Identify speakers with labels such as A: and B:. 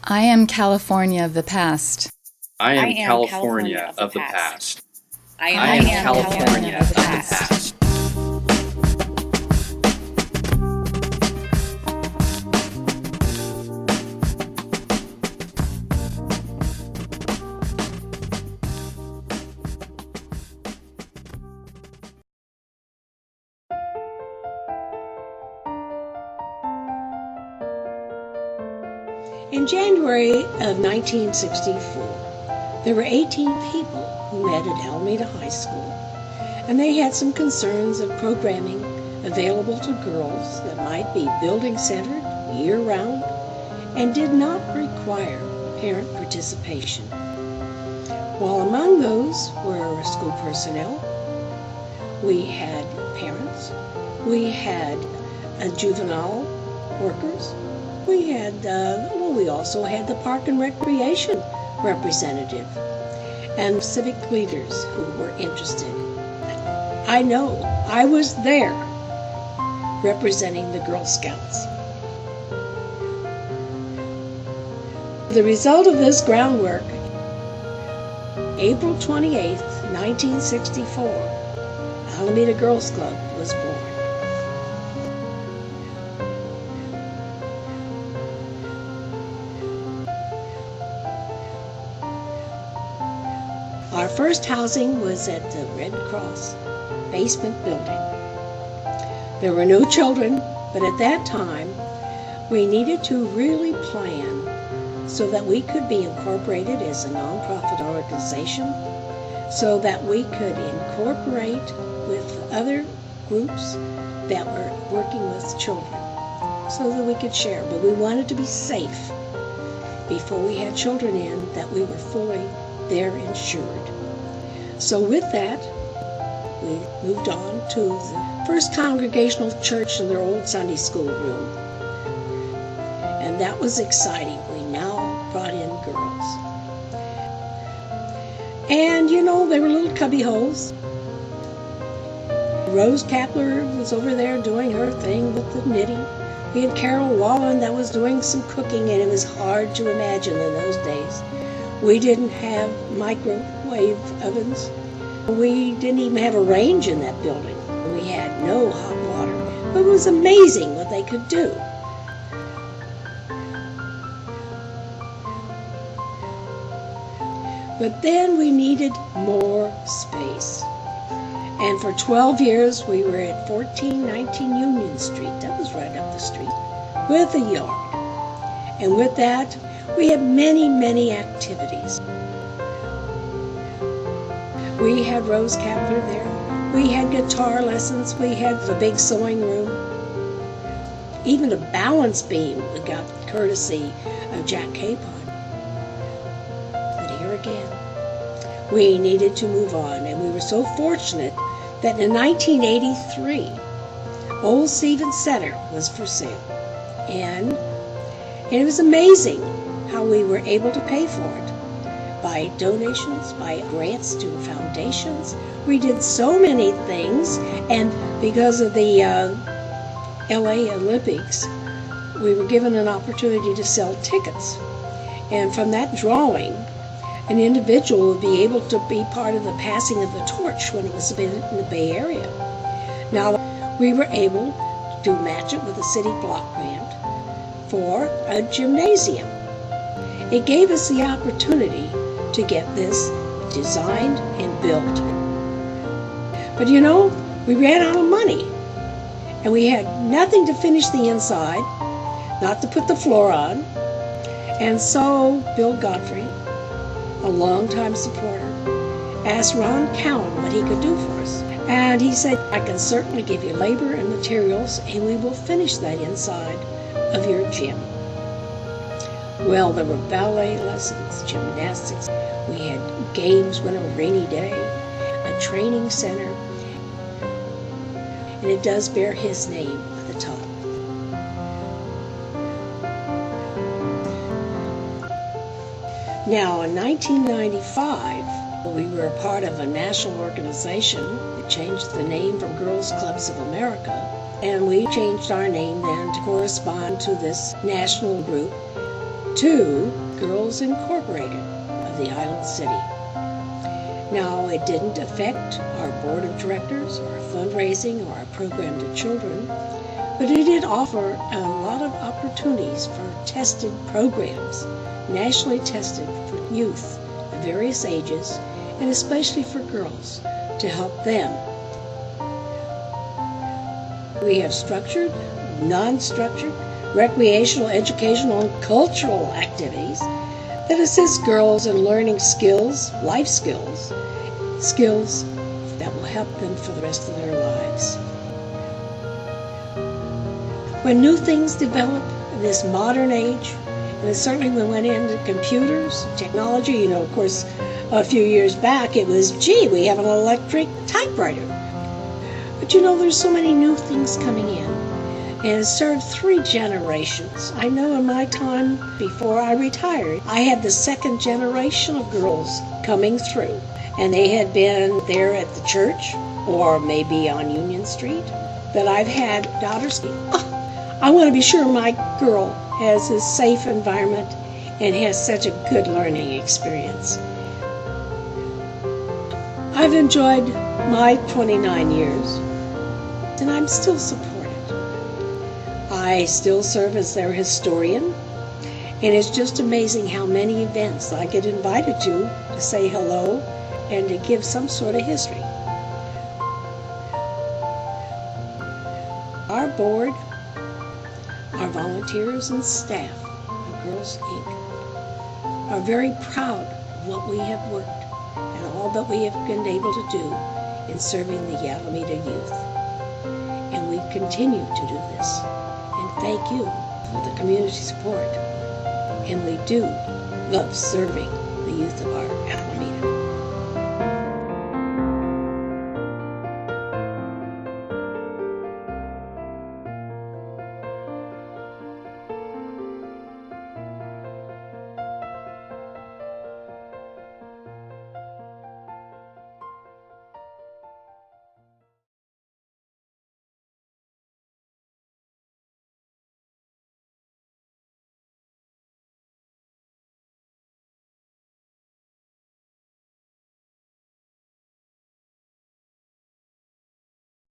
A: I am California of the past.
B: I am California of the past.
C: I
B: I am California of the past.
C: In January of 1964, there were 18 people who met at Alameda High School, and they had some concerns of programming available to girls that might be building-centered, year-round, and did not require parent participation. While among those were school personnel, we had parents, we had juvenile workers, we also had the Park and Recreation representative and civic leaders who were interested. I know I was there representing the Girl Scouts. The result of this groundwork, April 28th, 1964, Alameda Girls Club was born. Our first housing was at the Red Cross basement building. There were no children, but at that time, we needed to really plan so that we could be incorporated as a nonprofit organization, so that we could incorporate with other groups that were working with children, so that we could share. But we wanted to be safe before we had children in, that we were fully there insured. So with that, we moved on to the First Congregational Church in their old Sunday school room. And that was exciting. We now brought in girls. And they were little cubby holes. Rose Kapler was over there doing her thing with the knitting. We had Carol Wallen that was doing some cooking, and it was hard to imagine in those days. We didn't have microwave ovens. We didn't even have a range in that building. We had no hot water. But it was amazing what they could do. But then we needed more space. And for 12 years, we were at 1419 Union Street. That was right up the street, with a yard. And with that, we had many, many activities. We had Rose Kapler there. We had guitar lessons. We had the big sewing room. Even a balance beam we got courtesy of Jack Capon. But here again, we needed to move on, and we were so fortunate that in 1983, Old Stevens Center was for sale. And it was amazing how we were able to pay for it. By donations, by grants to foundations. We did so many things, and because of the LA Olympics, we were given an opportunity to sell tickets. And from that drawing, an individual would be able to be part of the passing of the torch when it was in the Bay Area. Now, we were able to match it with a city block grant for a gymnasium. It gave us the opportunity to get this designed and built. But we ran out of money, and we had nothing to finish the inside, not to put the floor on. And so Bill Godfrey, a longtime supporter, asked Ron Cowan what he could do for us. And he said, I can certainly give you labor and materials, and we will finish that inside of your gym. Well, there were ballet lessons, gymnastics. We had games when on a rainy day, a training center, and it does bear his name at the top. Now, in 1995, we were a part of a national organization. It changed the name from Girls Clubs of America, and we changed our name then to correspond to this national group. to Girls Incorporated of the Island City. Now, it didn't affect our board of directors, or our fundraising, or our program to children, but it did offer a lot of opportunities for tested programs, nationally tested for youth of various ages, and especially for girls, to help them. We have structured, non-structured, recreational, educational, and cultural activities that assist girls in learning skills, life skills, skills that will help them for the rest of their lives. When new things develop in this modern age, and certainly when we went into computers, technology, of course, a few years back it was, gee, we have an electric typewriter. But there's so many new things coming in. And it served 3 generations. I know in my time before I retired, I had the 2nd generation of girls coming through. And they had been there at the church or maybe on Union Street. But I've had daughters say, I want to be sure my girl has a safe environment and has such a good learning experience. I've enjoyed my 29 years, and I'm still supported. I still serve as their historian, and it's just amazing how many events I get invited to say hello and to give some sort of history. Our board, our volunteers and staff of Girls Inc. are very proud of what we have worked and all that we have been able to do in serving the Alameda youth. And we continue to do this. And thank you for the community support. And we do love serving the youth of our Alameda.